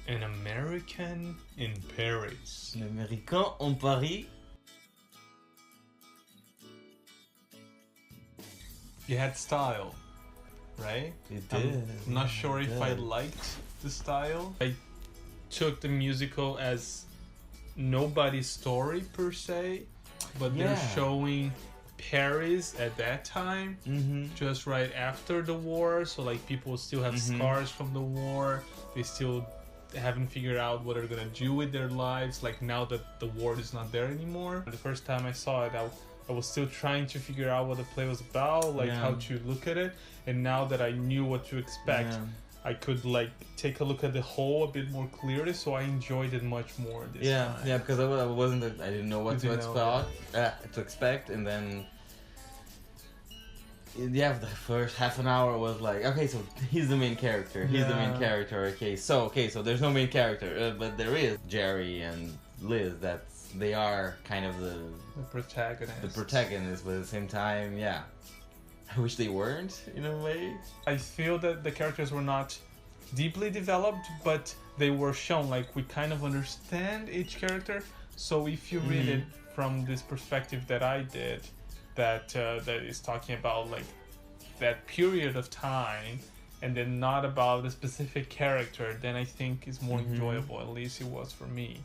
An American in Paris. L'Américain en Paris. You had style, right? It did. I'm not sure if I liked the style. I took the musical as nobody's story per se, but they're showing Paris at that time, just right after the war. So like people still have scars from the war. They still haven't figured out what they're gonna do with their lives. Like now that the war is not there anymore. The first time I saw it, I was still trying to figure out what the play was about, like how to look at it. And now that I knew what to expect, I could like take a look at the whole a bit more clearly. So I enjoyed it much more this time. Yeah, because I didn't know what to expect, and then the first half an hour was like, okay, so he's the main character. He's the main character. Okay, so there's no main character, but there is Jerry and Liz. They are kind of the protagonists, but at the same time, I wish they weren't, in a way. I feel that the characters were not deeply developed, but they were shown, like we kind of understand each character. So if you read it from this perspective that I did, that is talking about like that period of time, and then not about a specific character, then I think it's more enjoyable. At least it was for me.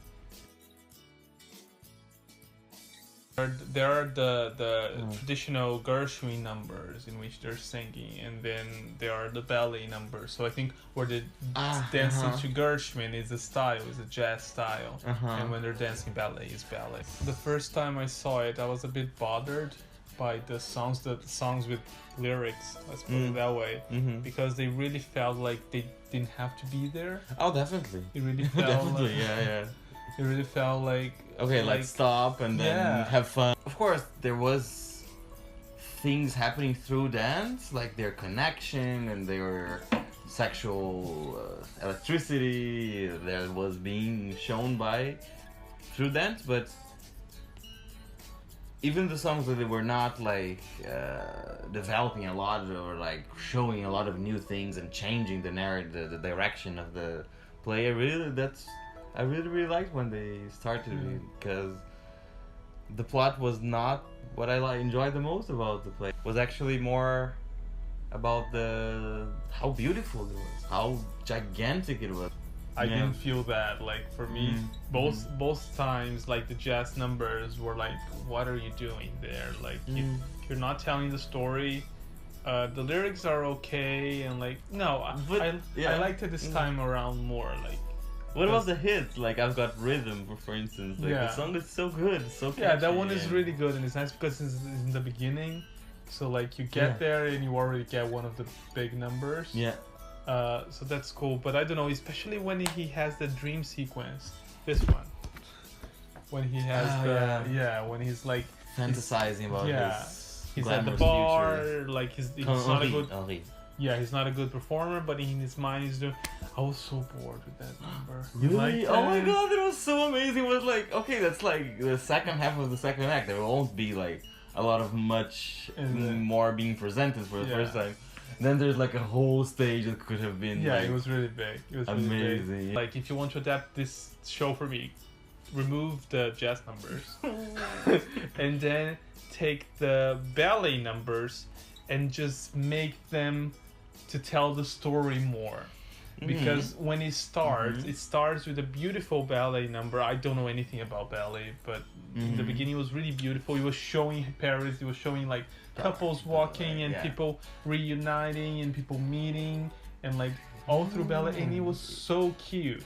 There are the traditional Gershwin numbers in which they're singing, and then there are the ballet numbers. So I think where they're dancing to Gershwin is a style, is a jazz style, and when they're dancing ballet is ballet. The first time I saw it, I was a bit bothered by the songs with lyrics, let's put it that way, because they really felt like they didn't have to be there. Oh, definitely. It really felt It really felt like let's stop and then have fun. Of course, there was things happening through dance, like their connection and their sexual electricity that was being shown through dance, but even the songs that they were not like developing a lot or like showing a lot of new things and changing the narrative, the direction of the play, I really liked when they started, because the plot was not what I enjoyed the most about the play. It was actually more about how beautiful it was, how gigantic it was. I didn't feel that. Like for me, both times, like the jazz numbers were like, what are you doing there? Like you're not telling the story. The lyrics are okay, and like I liked it this time around more. Like, what about the hits? Like I've Got Rhythm, for instance. Like the song is so good, it's so catchy. That one is really good, and it's nice because it's in the beginning. So like you get there and you already get one of the big numbers. So that's cool, but I don't know, especially when he has the dream sequence. This one, when he has when he's like fantasizing about he's at the bar, future. Like he's not a good. He's not a good performer, but in his mind he's doing. I was so bored with that number. Really? Oh my god, that was so amazing. It was like, okay, that's like the second half of the second act. There won't be like a lot of much more being presented for the first time. Then there's like a whole stage that could have been it was really big. It was amazing. Really big. Like if you want to adapt this show for me, remove the jazz numbers and then take the ballet numbers and just make them to tell the story more. Because when it starts with a beautiful ballet number. I don't know anything about ballet, but in the beginning it was really beautiful. It was showing Paris, it was showing like couples walking and people reuniting and people meeting and like all through ballet, and it was so cute.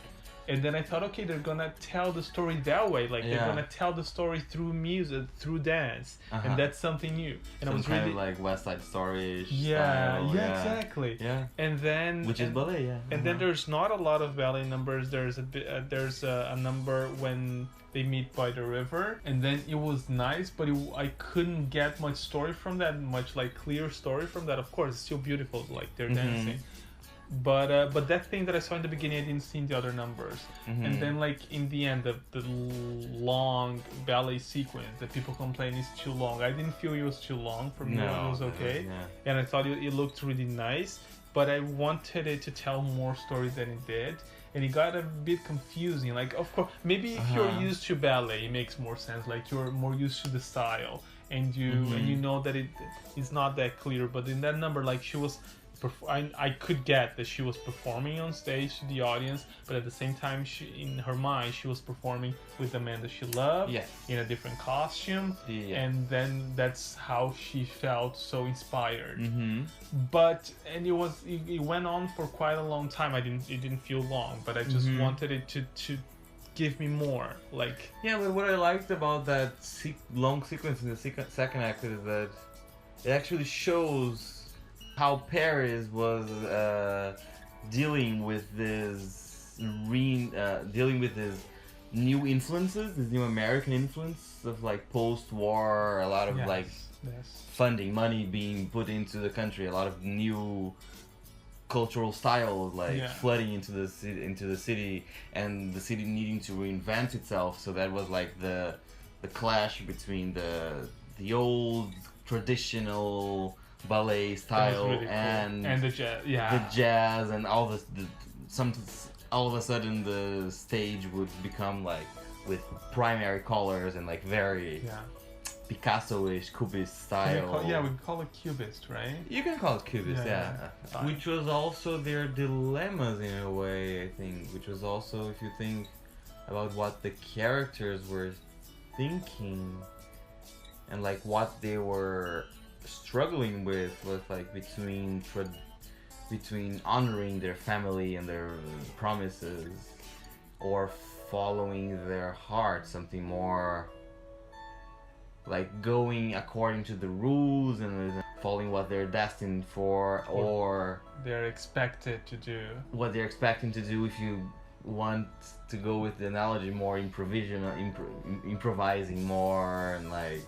And then I thought, okay, they're gonna tell the story that way, like they're gonna tell the story through music, through dance, and that's something new. And I was kind really of like West Side Story. Exactly. And then which is ballet, And then there's not a lot of ballet numbers. There's a number when they meet by the river, and then it was nice, but I couldn't get much story from that, much like clear story from that. Of course, it's still beautiful, like they're dancing. But that thing that I saw in the beginning, I didn't see in the other numbers. And then like in the end, the long ballet sequence that people complain is too long. I didn't feel it was too long. For me, it was okay. And I thought it looked really nice. but I wanted it to tell more stories than it did. And it got a bit confusing. Like, of course, maybe if you're used to ballet, it makes more sense. Like, you're more used to the style, and you know that it's not that clear. But in that number, like, she was, I could get that she was performing on stage to the audience, but at the same time, in her mind, she was performing with the man that she loved, in a different costume, and then that's how she felt so inspired. But it went on for quite a long time. It didn't feel long, but I just wanted it to give me more. Like, yeah, but what I liked about that long sequence in the second act is that it actually shows how Paris was dealing with this new influences, this new American influence of like post-war, a lot of funding, money being put into the country, a lot of new cultural styles flooding into the city, and the city needing to reinvent itself. So that was like the clash between the old traditional ballet style really cool. And the jazz, the jazz, and all this. All of a sudden, the stage would become like with primary colors and like very Picasso-ish Cubist style. We call it Cubist, right? You can call it Cubist, which was also their dilemmas in a way, I think. Which was also, if you think about what the characters were thinking and like what they were struggling with like between honoring their family and their promises, or following their heart, something more like going according to the rules and following what they're destined for, or they're expected to do. What they're expecting to do, if you want to go with the analogy, more improvising more, and like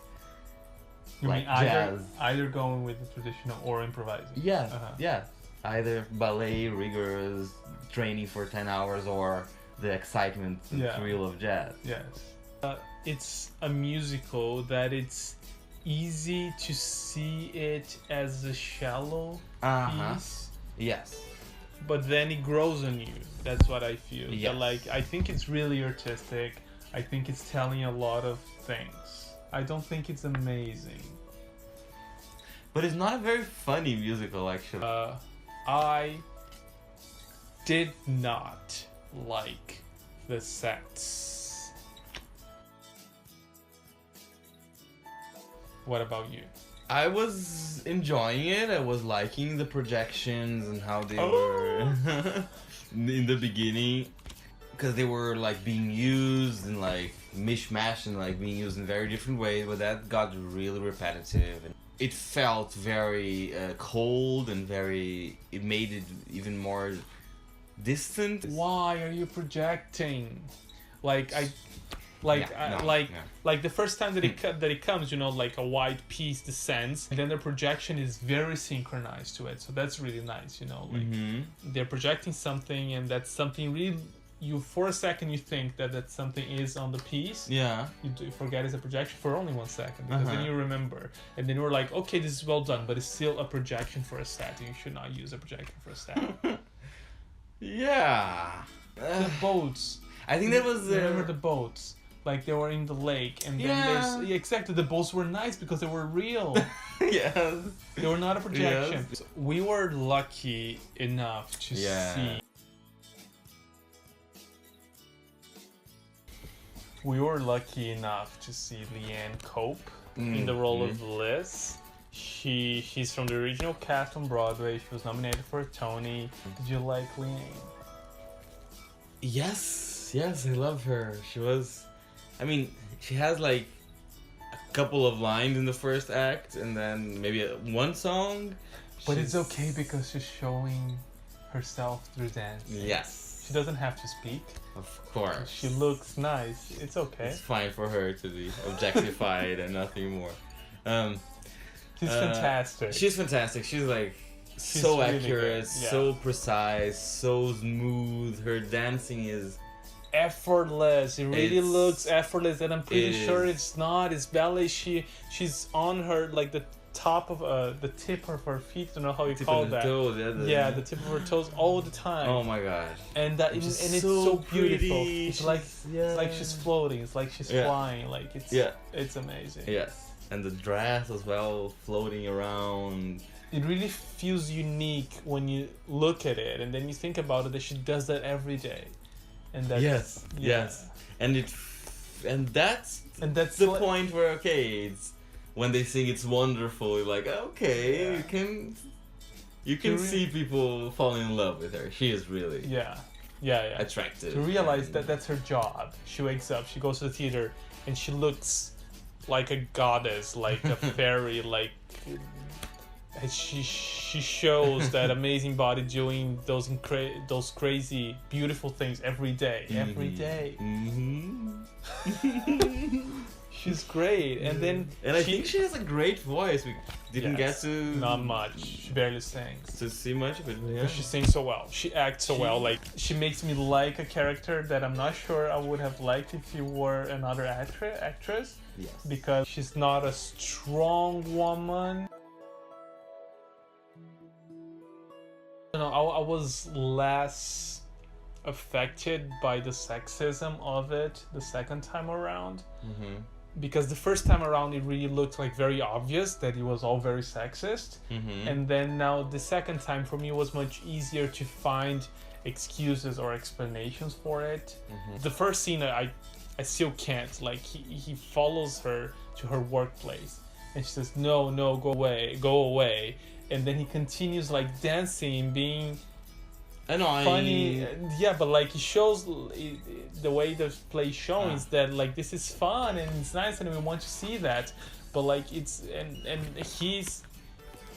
you like mean jazz. Either going with the traditional or improvising. Yeah. Either ballet, rigorous training for 10 hours, or the excitement and thrill of jazz. Yes. It's a musical that it's easy to see it as a shallow piece. Yes. But then it grows on you. That's what I feel. Yes. That, like, I think it's really artistic. I think it's telling a lot of things. I don't think it's amazing. But it's not a very funny musical, actually. I did not like the sets. What about you? I was enjoying it. I was liking the projections and how they were in the beginning, because they were like being used and like mishmash and like being used in very different ways. But that got really repetitive, and it felt very cold and it made it even more distant. Why are you projecting? Like the first time that it comes, like a white piece descends, and then the projection is very synchronized to it. So that's really nice, they're projecting something, and that's something really. You for a second you think that something is on the piece. Yeah. You forget it's a projection for only 1 second, because then you remember, and then you're like, okay, this is well done, but it's still a projection for a set. You should not use a projection for a set. Yeah. The boats. I think that was. Remember the boats? Like they were in the lake, and then there's exactly, the boats were nice because they were real. Yes. They were not a projection. Yes. We were lucky enough to see. We were lucky enough to see Leanne Cope in the role of Liz. She's from the original cast on Broadway. She was nominated for a Tony. Did you like Leanne? Yes, I love her. She has like a couple of lines in the first act, and then maybe one song. But it's okay because she's showing herself through dance. Yes. She doesn't have to speak. Of course. She looks nice. It's okay. It's fine for her to be objectified and nothing more. She's fantastic. She's fantastic. She's so really accurate, so precise, so smooth. Her dancing is effortless. It really looks effortless, and I'm pretty sure it's not. It's ballet. She's on her, like, top of the tip of her feet. I don't know how you Tip call of the that. toes, Yeah, the tip of her toes all the time. Oh my gosh. And that and Just it's so so beautiful. pretty. It's like she's floating. It's like she's Yeah. flying. Like it's Yeah. it's amazing. Yes, and the dress as well, floating around. It really feels unique when you look at it, and then you think about it that she does that every day. And that's, Yes, yeah. yes, and that's the like- point where it's when they sing it's wonderful. You're like, okay, Yeah. you can You see people falling in love with her. She is really Yeah. attractive. To realize and- that that's her job. She wakes up, she goes to the theater, and she looks like a goddess, like a fairy, like she shows that amazing body doing those crazy beautiful things every day. Every day. She's great, and then I think she has a great voice. We didn't Yes, get to not much. She barely sings. to see much of it. Yeah. But she sings so well. She acts so well. Like she makes me like a character that I'm not sure I would have liked if she were another actress. Yes. Because she's not a strong woman. You know, I was less affected by the sexism of it the second time around. Mm-hmm. Because the first time around it really looked like very obvious that it was all very sexist. Mm-hmm. And then now the second time for me was much easier to find excuses or explanations for it. Mm-hmm. The first scene I still can't. Like he follows her to her workplace and she says, no, go away. And then he continues like dancing, being Annoying. funny. Yeah, but like it shows the way the play is showing is that like this is fun and it's nice and we want to see that. But like it's and his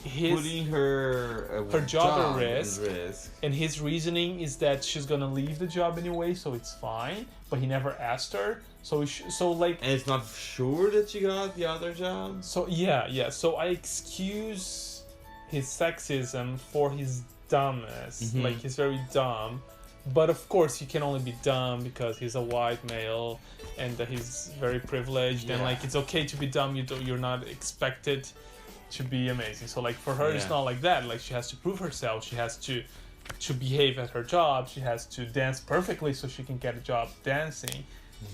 Putting her job at risk. risk. And his reasoning is that she's gonna leave the job anyway, so it's fine. But he never asked her, so like. And it's not sure that she got the other job. So yeah. So I excuse his sexism for his dumbness. Mm-hmm. Like he's very dumb, but of course he can only be dumb because he's a white male and that he's very privileged. And Yeah. like it's okay to be dumb. You're not expected to be amazing. So like for her it's Yeah. not like that. Like she has to prove herself. She has to behave at her job. She has to dance perfectly so she can get a job dancing.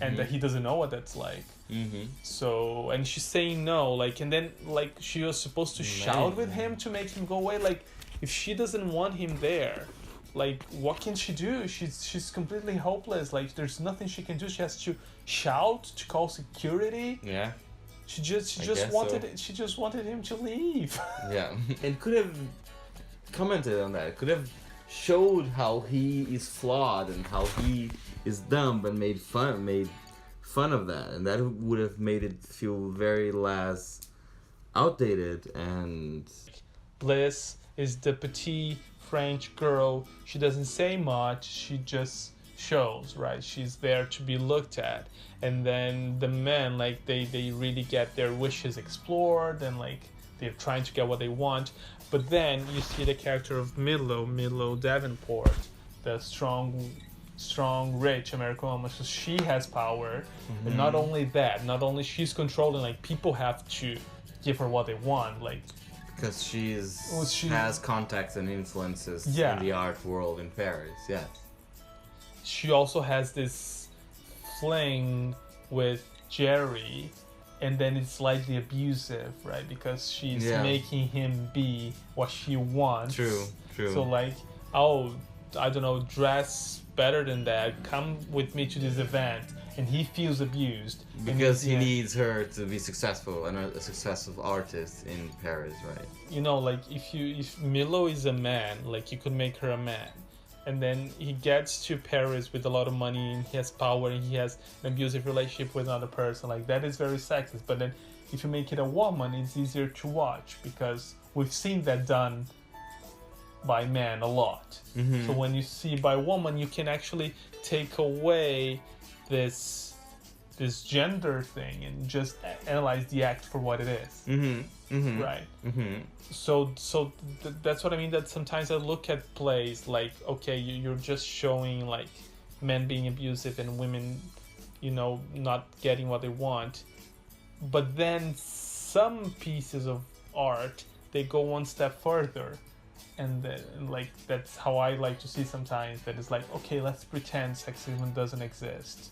And that he doesn't know what that's like. Mm-hmm. So and she's saying no, like, and then like she was supposed to shout with him to make him go away. Like if she doesn't want him there, like what can she do? She's completely hopeless. Like there's nothing she can do. She has to shout to call security. Yeah. She just guess wanted him to leave. Yeah. And could have commented on that. Could have showed how he is flawed and how he is dumb and made fun of that, and that would have made it feel very less outdated. And Bliss is the petite French girl. She doesn't say much. She just shows, right? She's there to be looked at. And then the men, like, they really get their wishes explored and, like, they're trying to get what they want. But then you see the character of Milo Davenport, the strong, rich American woman. So she has power. Mm-hmm. And not only that, not only she's controlling, like, people have to give her what they want. Like, because she Well, has contacts and influences Yeah. in the art world in Paris. Yes. she also has this fling with Jerry, and then it's slightly abusive, right? Because she's Yeah. making him be what she wants. True. So like, oh, I don't know, dress better than that. Come with me to this event, and he feels abused And Because in he the end, needs her to be successful and a successful artist in Paris, right? You know, like if Milo is a man, like you could make her a man. And then he gets to Paris with a lot of money and he has power and he has an abusive relationship with another person. Like that is very sexist. But then if you make it a woman, it's easier to watch because we've seen that done by men a lot. Mm-hmm. So when you see by woman, you can actually take away this gender thing and just analyze the act for what it is. Mm-hmm. Mm-hmm. Right. Mm-hmm. So that's what I mean, that sometimes I look at plays like, okay, you're just showing like men being abusive and women, you know, not getting what they want. But then some pieces of art, they go one step further. And then, like, that's how I like to see sometimes, that it's like, okay, let's pretend sexism doesn't exist.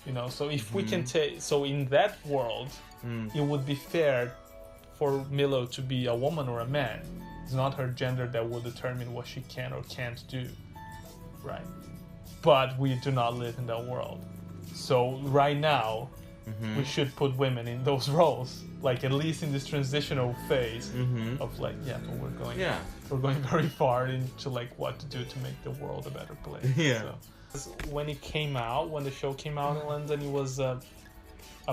You know, so if we can take, so in that world, it would be fair for Milo to be a woman or a man. It's not her gender that will determine what she can or can't do, right? But we do not live in that world. So right now, we should put women in those roles, like at least in this transitional phase of like, yeah, but we're going very far into like what to do to make the world a better place. Yeah. So, when it came out, when the show came out in London, it was a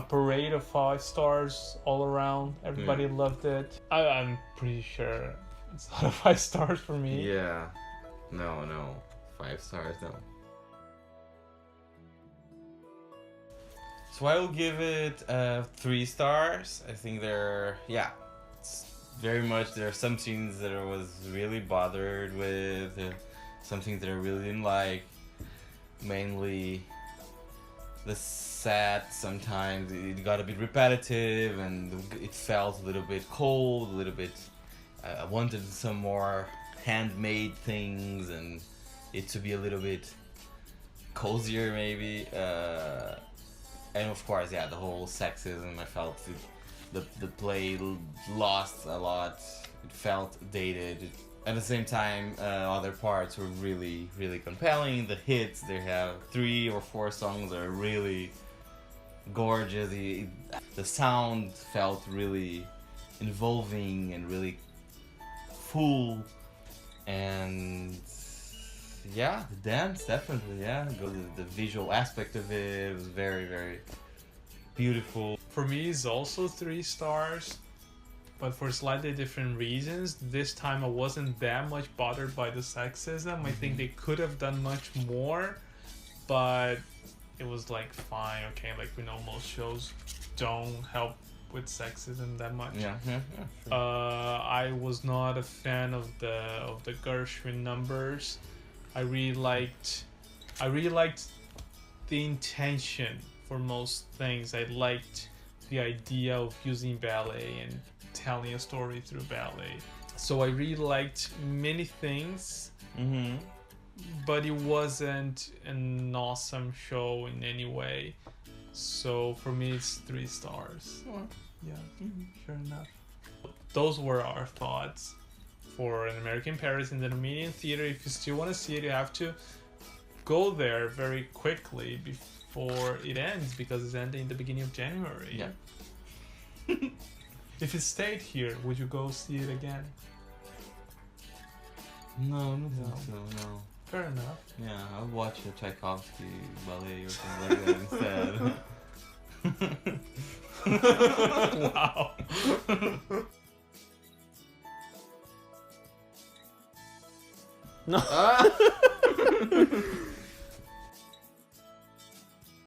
parade of 5 stars all around. Everybody loved it. I'm pretty sure it's not a 5 stars for me. Yeah. No. 5 stars, no. So I will give it 3 stars. I think it's very much, there are some scenes that I was really bothered with, some things that I really didn't like. Mainly the set, sometimes it got a bit repetitive and it felt a little bit cold, a little bit, I wanted some more handmade things and it to be a little bit cozier maybe. And of course, the whole sexism, I felt the play lost a lot. It felt dated. At the same time, other parts were really, really compelling. The hits, they have 3 or 4 songs that are really gorgeous. The sound felt really involving and really full. And yeah, the dance, definitely, the visual aspect of it was very, very beautiful. For me, it's also 3 stars, but for slightly different reasons. This time I wasn't that much bothered by the sexism. I think they could have done much more, but it was like, fine, okay, like we know most shows don't help with sexism that much. Sure. I was not a fan of the Gershwin numbers. I really liked the intention for most things. I liked the idea of using ballet and telling a story through ballet. So I really liked many things, but it wasn't an awesome show in any way. So for me, it's 3 stars. Yeah, sure enough. Those were our thoughts for An American in Paris in the Armenian Theater. If you still want to see it, you have to go there very quickly before it ends, because it's ending in the beginning of January. Yeah. If it stayed here, would you go see it again? No, I don't think so, no. Fair enough. Yeah, I'll watch a Tchaikovsky ballet or something like that instead. Wow. No.